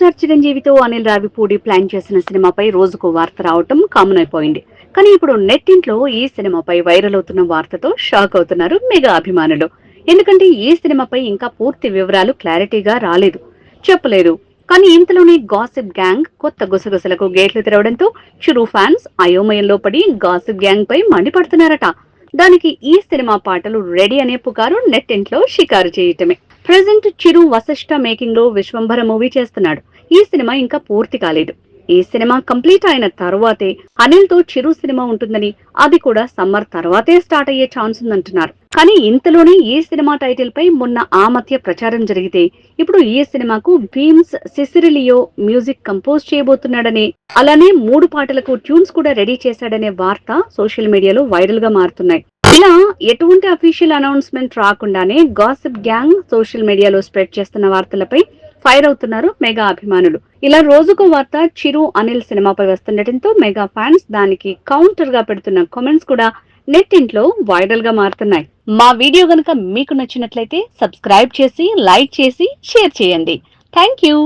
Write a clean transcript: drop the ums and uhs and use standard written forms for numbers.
Star చిరంజీవితో Anil Ravipudi plan చేసిన సినిమాపై రోజుకు వార్త రావటం కామన్ అయిపోయింది. కానీ ఇప్పుడు నెట్టింట్లో ఈ సినిమాపై వైరల్ అవుతున్న వార్తతో షాక్ అవుతున్నారు మెగా అభిమానులు. ఎందుకంటే ఈ సినిమాపై ఇంకా పూర్తి వివరాలు క్లారిటీగా రాలేదు, చెప్పలేదు. కానీ ఇంతలోనే గాసిప్ గ్యాంగ్ కొత్త గుసగుసలకు గేట్లు తెరవడంతో చిరు ఫ్యాన్స్ అయోమయంలో పడి గాసిప్ గ్యాంగ్ పై మండిపడుతున్నారట. దానికి ఈ సినిమా పాటలు రెడీ అనే పుకారు నెట్టింట్లో షికారు చేయటమే. ప్రెజెంట్ చిరు వశిష్ఠ మేకింగ్ లో విశ్వంభర మూవీ చేస్తున్నాడు. ఈ సినిమా ఇంకా పూర్తి కాలేదు. ఈ సినిమా కంప్లీట్ అయిన తర్వాతే అనిల్ తో చిరు సినిమా ఉంటుందని, అది కూడా సమ్మర్ తర్వాతే స్టార్ట్ అయ్యే ఛాన్స్ ఉందంటున్నారు. కానీ ఇంతలోనే ఈ సినిమా టైటిల్ పై మొన్న ఆ మధ్య ప్రచారం జరిగితే ఇప్పుడు ఈ సినిమాకు భీమ్స్ సిసిరిలియో మ్యూజిక్ కంపోజ్ చేయబోతున్నాడని, అలానే 3 పాటలకు ట్యూన్స్ కూడా రెడీ చేశాడనే వార్త సోషల్ మీడియాలో వైరల్ గా మారుతున్నాయి. ఇలా ఎటువంటి అఫీషియల్ అనౌన్స్మెంట్ రాకుండానే గాసిప్ గ్యాంగ్ సోషల్ మీడియాలో స్ప్రెడ్ చేస్తున్న వార్తలపై ఫైర్ అవుతున్నారు మెగా అభిమానులు. ఇలా రోజుకో వార్త చిరు అనిల్ సినిమాపై వస్తుండటంతో మెగా ఫ్యాన్స్ దానికి కౌంటర్ గా పెడుతున్న కామెంట్స్ కూడా నెట్టింట్లో వైరల్ గా మారుతున్నాయి. మా వీడియో గనుక మీకు నచ్చినట్లయితే సబ్స్క్రైబ్ చేసి, లైక్ చేసి, షేర్ చేయండి. Thank you.